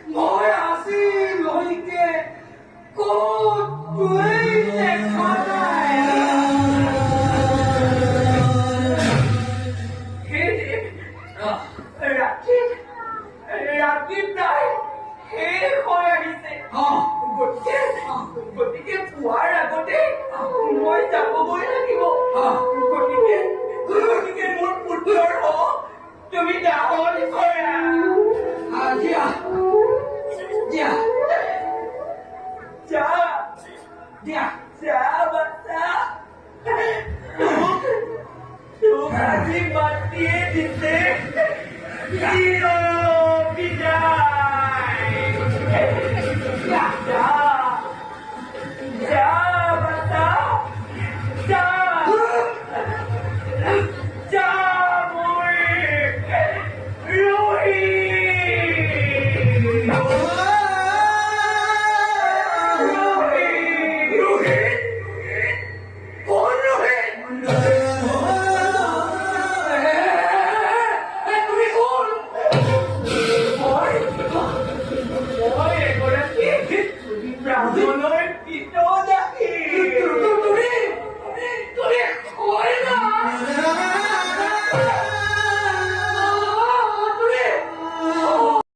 মই আজিলৈকে ক'তোৱেই দেখা নাই। ৰাতি প্ৰায় শেষ হৈ আহিছে। গতিকে পুৱাৰ আগতে মই যাবগৈ লাগিব। গতিকে মোৰ পুত্ৰৰ তুমি দাহন কৰা।